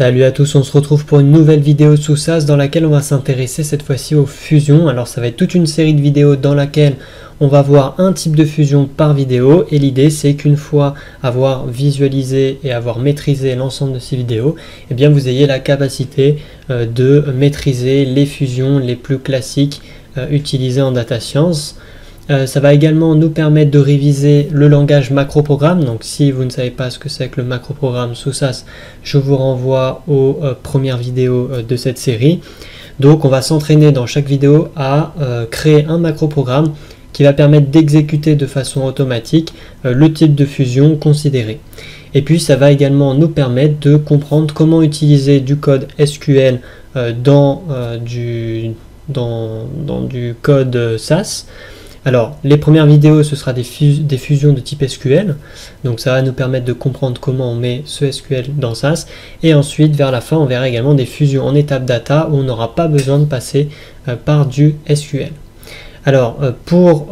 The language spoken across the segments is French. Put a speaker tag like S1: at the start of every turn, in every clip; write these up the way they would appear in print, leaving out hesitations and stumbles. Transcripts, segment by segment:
S1: Salut à tous, on se retrouve pour une nouvelle vidéo sous SAS dans laquelle on va s'intéresser cette fois-ci aux fusions. Alors ça va être toute une série de vidéos dans laquelle on va voir un type de fusion par vidéo et l'idée c'est qu'une fois avoir visualisé et avoir maîtrisé l'ensemble de ces vidéos, eh bien vous ayez la capacité de maîtriser les fusions les plus classiques utilisées en data science. Ça va également nous permettre de réviser le langage macroprogramme. Donc si vous ne savez pas ce que c'est que le macroprogramme sous SAS, je vous renvoie aux premières vidéos de cette série. Donc on va s'entraîner dans chaque vidéo à créer un macroprogramme qui va permettre d'exécuter de façon automatique le type de fusion considéré. Et puis ça va également nous permettre de comprendre comment utiliser du code SQL dans du code SAS. Alors, les premières vidéos, ce sera des fusions de type SQL. Donc, ça va nous permettre de comprendre comment on met ce SQL dans SAS. Et ensuite, vers la fin, on verra également des fusions en étape data où on n'aura pas besoin de passer par du SQL. Alors, pour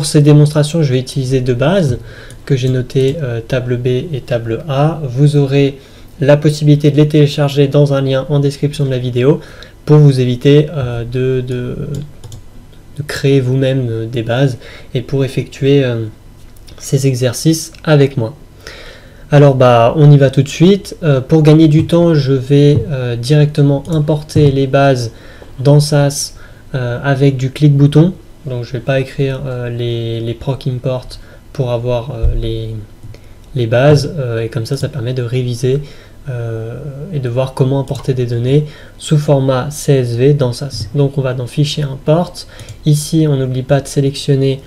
S1: ces démonstrations, je vais utiliser deux bases que j'ai notées, table B et table A. Vous aurez la possibilité de les télécharger dans un lien en description de la vidéo pour vous éviter de créer vous-même des bases et pour effectuer ces exercices avec moi. Alors on y va tout de suite. Pour gagner du temps, je vais directement importer les bases dans SAS avec du clic-bouton. Donc je ne vais pas écrire les proc import pour avoir les bases et comme ça permet de réviser et de voir comment importer des données sous format CSV dans SAS. Donc on va dans Fichier Import. Ici on n'oublie pas de sélectionner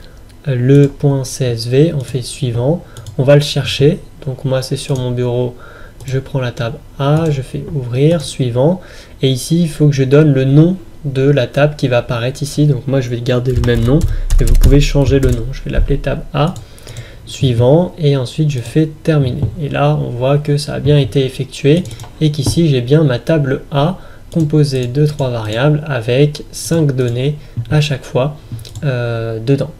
S1: le point CSV, on fait suivant, on va le chercher. Donc moi c'est sur mon bureau, je prends la table A, je fais ouvrir, suivant, et ici il faut que je donne le nom de la table qui va apparaître ici. Donc moi je vais garder le même nom et vous pouvez changer le nom. Je vais l'appeler table A. Suivant, et ensuite je fais terminer. Et là on voit que ça a bien été effectué et qu'ici j'ai bien ma table A composée de 3 variables avec 5 données à chaque fois dedans.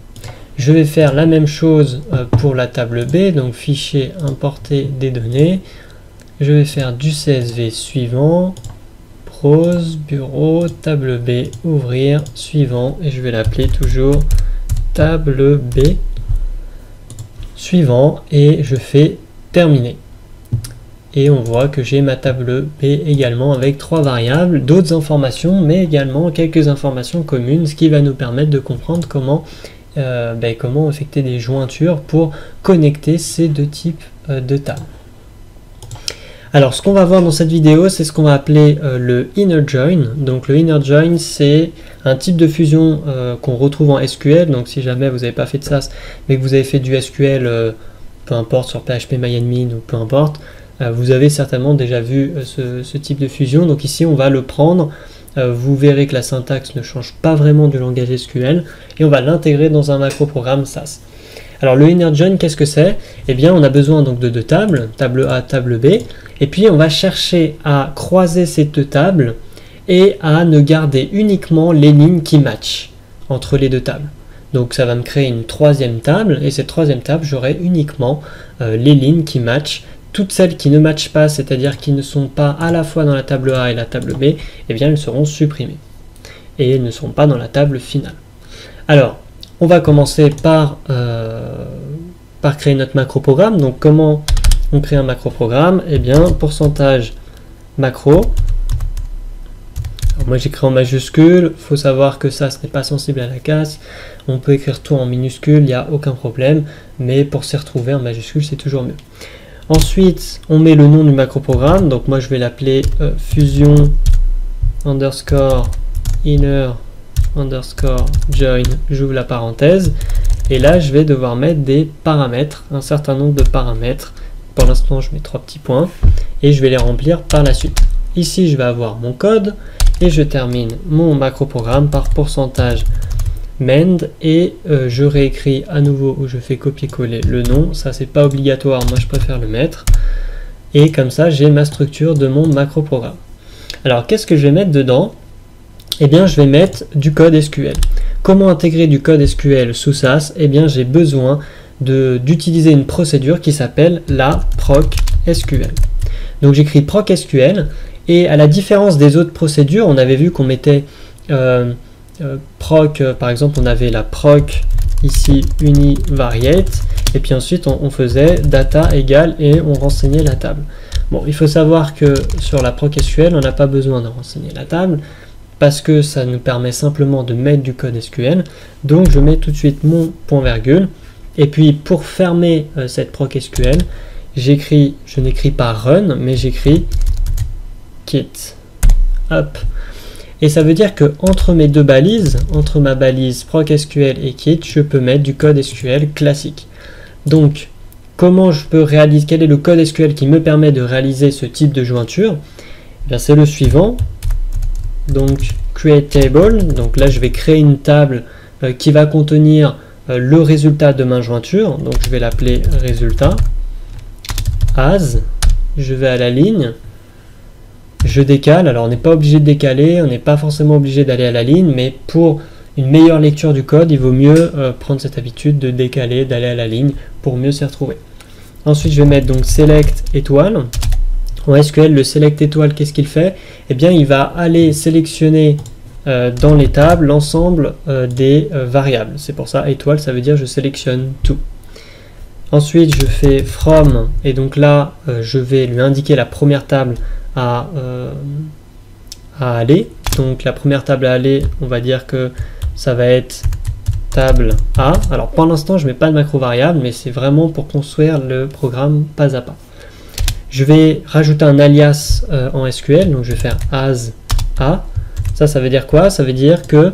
S1: Je vais faire la même chose pour la table B, donc fichier importer des données. Je vais faire du CSV suivant, prose, bureau, table B, ouvrir, suivant, et je vais l'appeler toujours table B. Suivant, et je fais terminer. Et on voit que j'ai ma table B également avec 3 variables, d'autres informations, mais également quelques informations communes, ce qui va nous permettre de comprendre comment effectuer des jointures pour connecter ces deux types de tables. Alors ce qu'on va voir dans cette vidéo, c'est ce qu'on va appeler le inner join. Donc le inner join, c'est un type de fusion qu'on retrouve en SQL. Donc si jamais vous n'avez pas fait de SAS, mais que vous avez fait du SQL, peu importe sur PHP MyAdmin ou peu importe, vous avez certainement déjà vu ce type de fusion. Donc ici on va le prendre, vous verrez que la syntaxe ne change pas vraiment du langage SQL, et on va l'intégrer dans un macro-programme SAS. Alors le inner join, qu'est-ce que c'est? Eh bien on a besoin donc de deux tables, table A, table B, et puis on va chercher à croiser ces deux tables et à ne garder uniquement les lignes qui matchent entre les deux tables. Donc ça va me créer une troisième table, et cette troisième table, j'aurai uniquement les lignes qui matchent. Toutes celles qui ne matchent pas, c'est-à-dire qui ne sont pas à la fois dans la table A et la table B, eh bien elles seront supprimées et elles ne seront pas dans la table finale. Alors on va commencer par créer notre macro-programme. Donc comment on crée un macro-programme? Eh bien, pourcentage macro. Alors, moi j'écris en majuscule, il faut savoir que ça, ce n'est pas sensible à la casse. On peut écrire tout en minuscule, il n'y a aucun problème, mais pour s'y retrouver en majuscule, c'est toujours mieux. Ensuite, on met le nom du macro-programme. Donc moi je vais l'appeler fusion underscore inner underscore join, j'ouvre la parenthèse, et là je vais devoir mettre des paramètres, un certain nombre de paramètres. Pour l'instant je mets 3 petits points et je vais les remplir par la suite. Ici je vais avoir mon code et je termine mon macro programme par pourcentage mend, et je réécris à nouveau, où je fais copier-coller le nom. Ça c'est pas obligatoire, moi je préfère le mettre, et comme ça j'ai ma structure de mon macro programme. Alors qu'est-ce que je vais mettre dedans? Eh bien, je vais mettre du code SQL. Comment intégrer du code SQL sous SAS? Eh bien, j'ai besoin d'utiliser une procédure qui s'appelle la proc SQL. Donc j'écris procSQL, et à la différence des autres procédures, on avait vu qu'on mettait proc, par exemple on avait la proc ici univariate, et puis ensuite on faisait data égale et on renseignait la table. Bon, il faut savoir que sur la procSQL, on n'a pas besoin de renseigner la table, parce que ça nous permet simplement de mettre du code SQL. Donc je mets tout de suite mon point virgule, et puis pour fermer cette procSQL, je n'écris pas run, mais j'écris quit. Hop. Et ça veut dire que entre mes deux balises, entre ma balise procSQL et quit, je peux mettre du code SQL classique. Donc, comment je peux réaliser, quel est le code SQL qui me permet de réaliser ce type de jointure? Eh bien, c'est le suivant. Donc, create table. Donc là, je vais créer une table qui va contenir le résultat de ma jointure. Donc, je vais l'appeler résultat. As. Je vais à la ligne. Je décale. Alors, on n'est pas obligé de décaler. On n'est pas forcément obligé d'aller à la ligne. Mais pour une meilleure lecture du code, il vaut mieux prendre cette habitude de décaler, d'aller à la ligne pour mieux s'y retrouver. Ensuite, je vais mettre donc select étoile. En SQL, le select étoile, qu'est-ce qu'il fait? Eh bien, il va aller sélectionner dans les tables l'ensemble des variables. C'est pour ça, étoile, ça veut dire je sélectionne tout. Ensuite, je fais from, et donc là, je vais lui indiquer la première table à aller. Donc, la première table à aller, on va dire que ça va être table A. Alors, pour l'instant, je ne mets pas de macro variable, mais c'est vraiment pour construire le programme pas à pas. Je vais rajouter un alias en SQL, donc je vais faire as A. Ça veut dire quoi? Ça veut dire que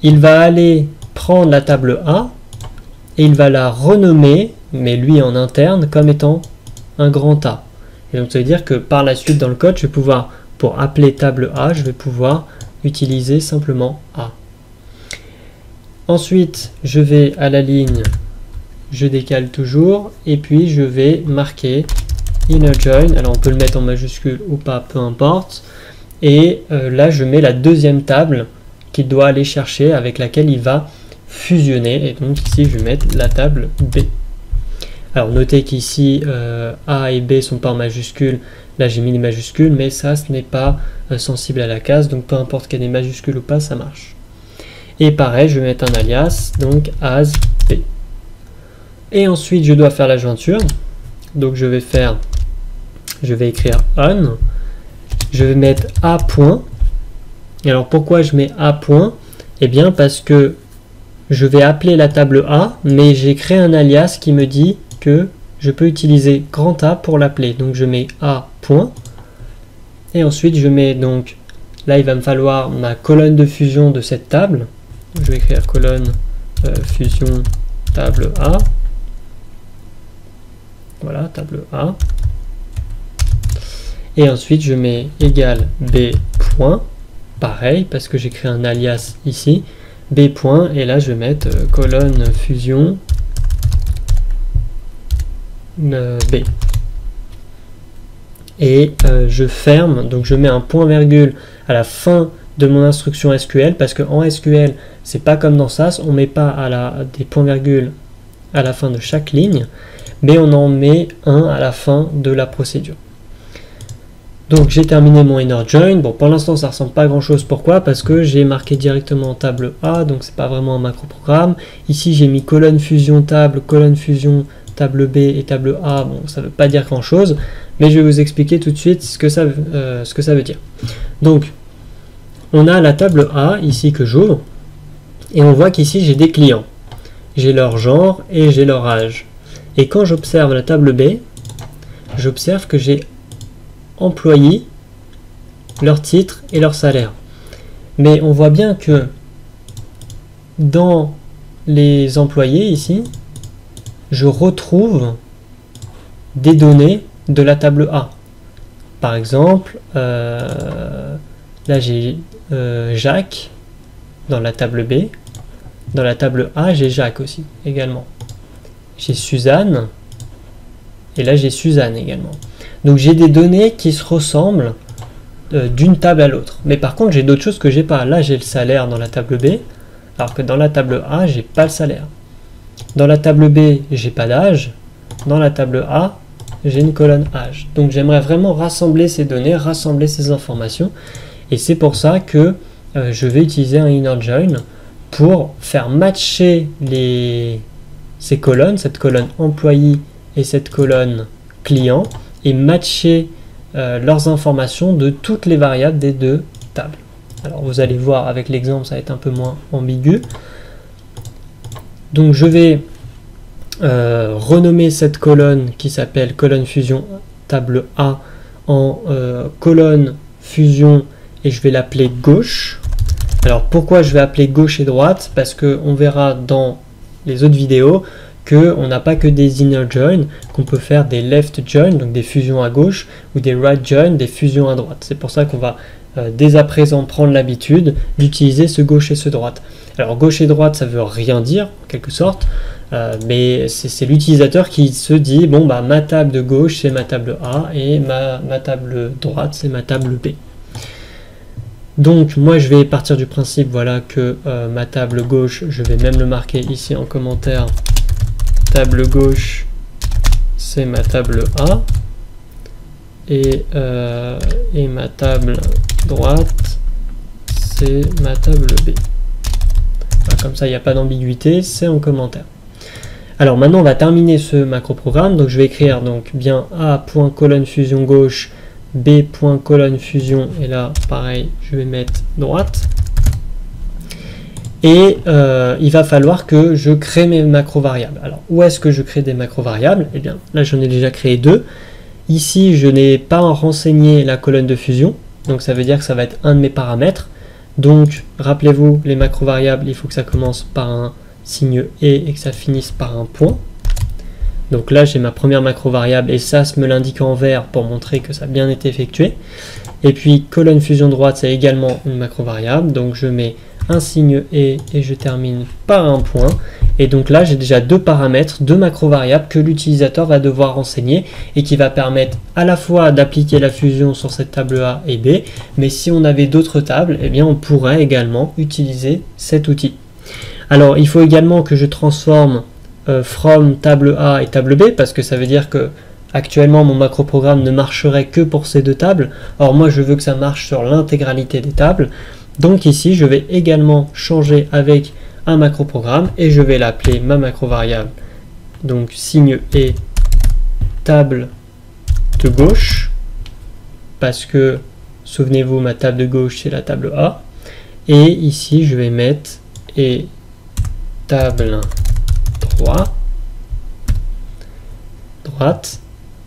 S1: il va aller prendre la table A et il va la renommer, mais lui en interne, comme étant un grand A. Et donc ça veut dire que par la suite dans le code, je vais pouvoir, pour appeler table A, je vais pouvoir utiliser simplement A. Ensuite, je vais à la ligne, je décale toujours, et puis je vais marquer inner join. Alors on peut le mettre en majuscule ou pas, peu importe. Et là, je mets la deuxième table qu'il doit aller chercher, avec laquelle il va fusionner. Et donc ici, je vais mettre la table B. Alors notez qu'ici, A et B sont pas en majuscule. Là, j'ai mis les majuscules, mais ça, ce n'est pas sensible à la case. Donc peu importe qu'il y ait des majuscules ou pas, ça marche. Et pareil, je vais mettre un alias, donc as B. Et ensuite, je dois faire la jointure. Donc je vais écrire on. Je vais mettre A point. Et alors pourquoi je mets A point? Eh bien parce que je vais appeler la table A, mais j'ai créé un alias qui me dit que je peux utiliser grand A pour l'appeler. Donc je mets A point. Et ensuite je mets donc, là il va me falloir ma colonne de fusion de cette table. Donc, je vais écrire colonne fusion table A. Voilà, table A. Et ensuite, je mets égal B point. Pareil, parce que j'ai créé un alias ici. B point. Et là, je vais mettre colonne fusion B. Et je ferme. Donc, je mets un point virgule à la fin de mon instruction SQL. Parce qu'en SQL, c'est pas comme dans SAS. On ne met pas des points virgules à la fin de chaque ligne. Mais on en met un à la fin de la procédure. Donc j'ai terminé mon inner join. Bon, pour l'instant ça ressemble pas à grand chose. Pourquoi? Parce que j'ai marqué directement table A, donc c'est pas vraiment un macro programme. Ici j'ai mis colonne fusion table B et table A. Bon, ça veut pas dire grand chose, mais je vais vous expliquer tout de suite ce que ça veut dire. Donc on a la table A ici que j'ouvre, et on voit qu'ici j'ai des clients. J'ai leur genre et j'ai leur âge. Et quand j'observe la table B, j'observe que j'ai employés, leur titre et leur salaire. Mais on voit bien que dans les employés ici, je retrouve des données de la table A. Par exemple, là j'ai Jacques dans la table B. Dans la table A, j'ai Jacques aussi, également. J'ai Suzanne, et là j'ai Suzanne également. Donc j'ai des données qui se ressemblent d'une table à l'autre. Mais par contre, j'ai d'autres choses que j'ai pas. Là, j'ai le salaire dans la table B, alors que dans la table A, j'ai pas le salaire. Dans la table B, j'ai pas d'âge. Dans la table A, j'ai une colonne âge. Donc j'aimerais vraiment rassembler ces données, rassembler ces informations. Et c'est pour ça que je vais utiliser un inner join pour faire matcher ces colonnes, cette colonne employé et cette colonne client, et matcher leurs informations de toutes les variables des deux tables. Alors vous allez voir avec l'exemple, ça va être un peu moins ambigu. Donc je vais renommer cette colonne qui s'appelle colonne fusion table A en colonne fusion, et je vais l'appeler gauche. Alors pourquoi je vais appeler gauche et droite? Parce qu'on verra dans les autres vidéos qu'on n'a pas que des inner join, qu'on peut faire des left join, donc des fusions à gauche, ou des right join, des fusions à droite. C'est pour ça qu'on va dès à présent prendre l'habitude d'utiliser ce gauche et ce droite. Alors gauche et droite, ça veut rien dire en quelque sorte, mais c'est l'utilisateur qui se dit bon bah ma table de gauche c'est ma table A et ma table droite c'est ma table B. Donc moi je vais partir du principe voilà que ma table gauche, je vais même le marquer ici en commentaire, table gauche c'est ma table A et ma table droite c'est ma table B. Voilà, comme ça il n'y a pas d'ambiguïté, c'est en commentaire. Alors maintenant on va terminer ce macro programme, donc je vais écrire donc bien A.colonne fusion gauche, B.colonne fusion, et là pareil je vais mettre droite. Et il va falloir que je crée mes macro variables. Alors où est-ce que je crée des macro variables? Eh bien là j'en ai déjà créé deux. Ici je n'ai pas renseigné la colonne de fusion, donc ça veut dire que ça va être un de mes paramètres. Donc rappelez-vous, les macro variables, il faut que ça commence par un signe et que ça finisse par un point. Donc là j'ai ma première macro variable et ça me l'indique en vert pour montrer que ça a bien été effectué. Et puis colonne fusion droite c'est également une macro variable, donc je mets un signe et je termine par un point. Et donc là j'ai déjà deux paramètres, deux macro variables que l'utilisateur va devoir renseigner et qui va permettre à la fois d'appliquer la fusion sur cette table A et B, mais si on avait d'autres tables, eh bien on pourrait également utiliser cet outil. Alors il faut également que je transforme from table A et table B, parce que ça veut dire que actuellement mon macro programme ne marcherait que pour ces deux tables. Or moi je veux que ça marche sur l'intégralité des tables. Donc ici je vais également changer avec un macro programme et je vais l'appeler ma macro variable. Donc signe et table de gauche, parce que souvenez-vous ma table de gauche c'est la table A. Et ici je vais mettre et table droite,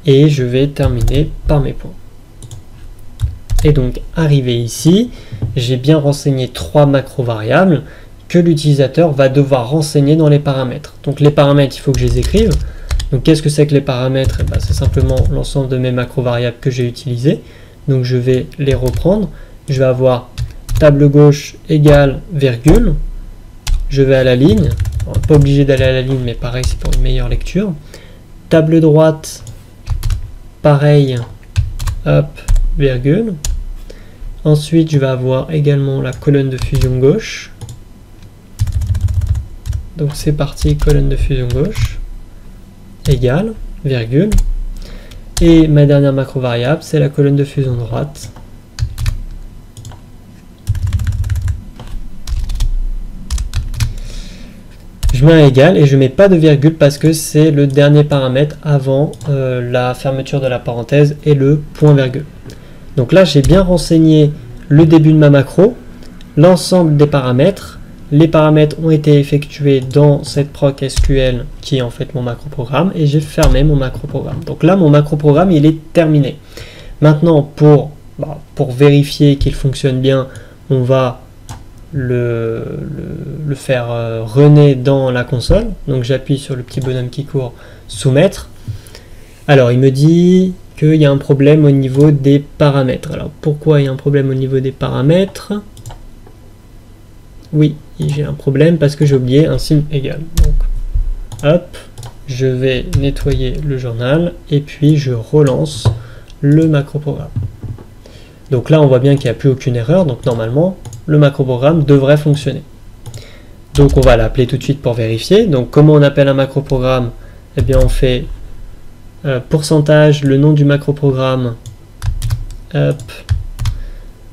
S1: et je vais terminer par mes points. Et donc arrivé ici, j'ai bien renseigné trois macro variables que l'utilisateur va devoir renseigner dans les paramètres. Donc les paramètres, il faut que je les écrive. Donc qu'est-ce que c'est que les paramètres? Eh ben, c'est simplement l'ensemble de mes macro variables que j'ai utilisées. Donc je vais les reprendre. Je vais avoir table gauche égale virgule. Je vais à la ligne. Alors, pas obligé d'aller à la ligne, mais pareil, c'est pour une meilleure lecture. Table droite, pareil, hop, virgule. Ensuite, je vais avoir également la colonne de fusion gauche. Donc c'est parti, colonne de fusion gauche, égale, virgule. Et ma dernière macro variable, c'est la colonne de fusion droite. Je mets un égal et je ne mets pas de virgule parce que c'est le dernier paramètre avant la fermeture de la parenthèse et le point virgule. Donc là j'ai bien renseigné le début de ma macro, l'ensemble des paramètres. Les paramètres ont été effectués dans cette proc SQL qui est en fait mon macro programme, et j'ai fermé mon macro programme. Donc là mon macro programme il est terminé. Maintenant pour vérifier qu'il fonctionne bien, on va le faire runner dans la console. Donc j'appuie sur le petit bonhomme qui court, soumettre. Alors il me dit qu'il y a un problème au niveau des paramètres. Alors pourquoi il y a un problème au niveau des paramètres? Oui, j'ai un problème parce que j'ai oublié un signe égal. Donc hop, je vais nettoyer le journal et puis je relance le macro programme. Donc là on voit bien qu'il n'y a plus aucune erreur, donc normalement le macro programme devrait fonctionner. Donc on va l'appeler tout de suite pour vérifier. Donc comment on appelle un macro programme? Eh bien on fait pourcentage, le nom du macroprogramme, hop,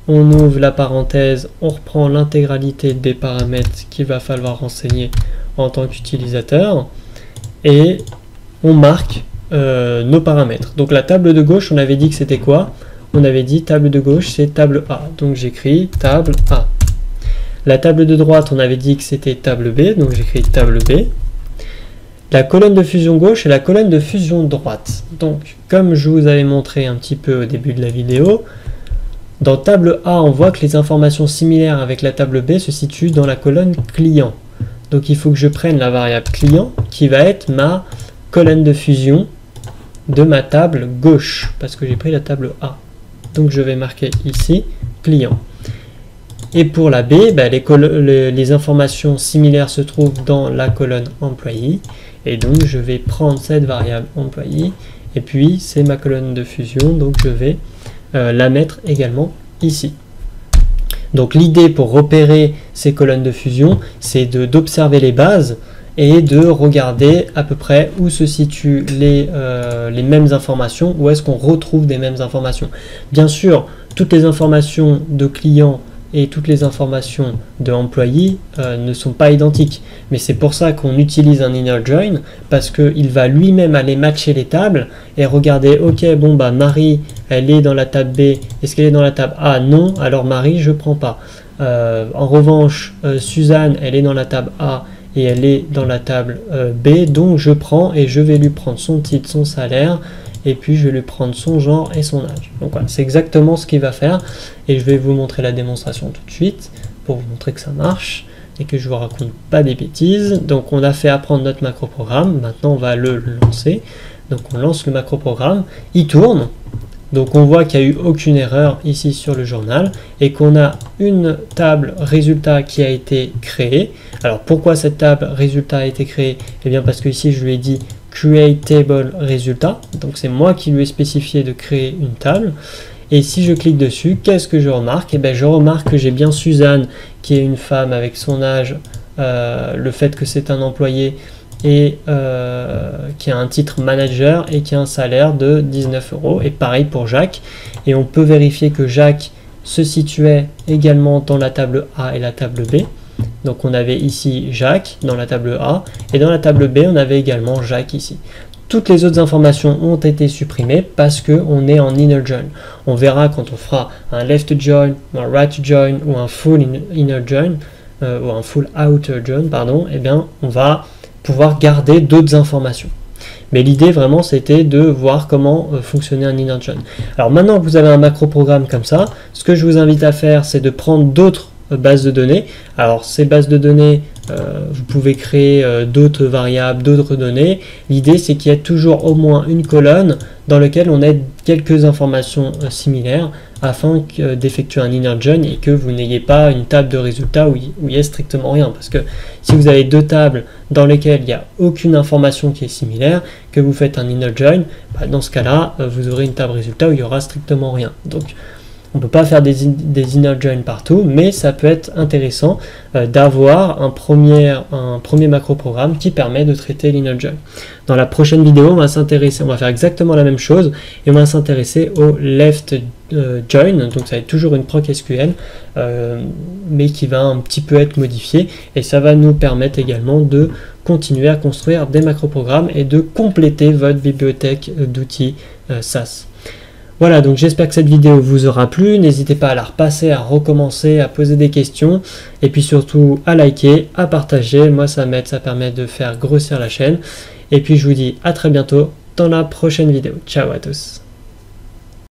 S1: on ouvre la parenthèse, on reprend l'intégralité des paramètres qu'il va falloir renseigner en tant qu'utilisateur, et on marque nos paramètres. Donc la table de gauche, on avait dit que c'était quoi? On avait dit table de gauche, c'est table A, donc j'écris table A. La table de droite, on avait dit que c'était table B, donc j'écris table B. La colonne de fusion gauche et la colonne de fusion droite. Donc, comme je vous avais montré un petit peu au début de la vidéo, dans table A, on voit que les informations similaires avec la table B se situent dans la colonne client. Donc, il faut que je prenne la variable client qui va être ma colonne de fusion de ma table gauche, parce que j'ai pris la table A. Donc, je vais marquer ici client. Et pour la B, les informations similaires se trouvent dans la colonne employé. Et donc, je vais prendre cette variable employé. Et puis, c'est ma colonne de fusion. Donc, je vais la mettre également ici. Donc, l'idée pour repérer ces colonnes de fusion, c'est d'observer les bases et de regarder à peu près où se situent les mêmes informations, où est-ce qu'on retrouve des mêmes informations. Bien sûr, toutes les informations de clients et toutes les informations de employés ne sont pas identiques. Mais c'est pour ça qu'on utilise un inner join, parce qu'il va lui-même aller matcher les tables et regarder, ok, bon bah Marie, elle est dans la table B, est-ce qu'elle est dans la table A? Non, alors Marie, je prends pas. En revanche, Suzanne, elle est dans la table A et elle est dans la table B, donc je prends et je vais lui prendre son titre, son salaire, et puis je vais lui prendre son genre et son âge. Donc voilà, c'est exactement ce qu'il va faire, et je vais vous montrer la démonstration tout de suite pour vous montrer que ça marche et que je vous raconte pas des bêtises. Donc on a fait apprendre notre macro-programme, maintenant on va le lancer. Donc on lance le macro-programme, il tourne, donc on voit qu'il n'y a eu aucune erreur ici sur le journal et qu'on a une table résultat qui a été créée. Alors pourquoi cette table résultat a été créée? Eh bien parce que ici je lui ai dit create table résultat, donc c'est moi qui lui ai spécifié de créer une table. Et si je clique dessus, qu'est-ce que je remarque? Eh bien je remarque que j'ai bien Suzanne qui est une femme avec son âge, le fait que c'est un employé et qui a un titre manager et qui a un salaire de 19 €, et pareil pour Jacques. Et on peut vérifier que Jacques se situait également dans la table A et la table B. Donc on avait ici Jacques dans la table A, et dans la table B on avait également Jacques ici. Toutes les autres informations ont été supprimées parce qu'on est en inner join. On verra quand on fera un left join, ou un right join, ou un full inner join, ou un full outer join, pardon, et bien on va pouvoir garder d'autres informations. Mais l'idée vraiment c'était de voir comment fonctionnait un inner join. Alors maintenant que vous avez un macro programme comme ça, ce que je vous invite à faire, c'est de prendre d'autres bases de données. Alors ces bases de données, vous pouvez créer d'autres variables, d'autres données. L'idée c'est qu'il y ait toujours au moins une colonne dans laquelle on ait quelques informations similaires afin d'effectuer un inner join et que vous n'ayez pas une table de résultats où il n'y a strictement rien. Parce que si vous avez deux tables dans lesquelles il n'y a aucune information qui est similaire, que vous faites un inner join, bah, dans ce cas-là, vous aurez une table résultat où il n'y aura strictement rien. Donc on ne peut pas faire des inner join partout, mais ça peut être intéressant d'avoir un premier macro programme qui permet de traiter l'inner join. Dans la prochaine vidéo, on va faire exactement la même chose et on va s'intéresser au left join. Donc ça va être toujours une proc SQL, mais qui va un petit peu être modifiée, et ça va nous permettre également de continuer à construire des macro programmes et de compléter votre bibliothèque d'outils SAS. Voilà, donc j'espère que cette vidéo vous aura plu. N'hésitez pas à la repasser, à recommencer, à poser des questions, et puis surtout à liker, à partager. Moi ça m'aide, ça permet de faire grossir la chaîne. Et puis je vous dis à très bientôt dans la prochaine vidéo. Ciao à tous.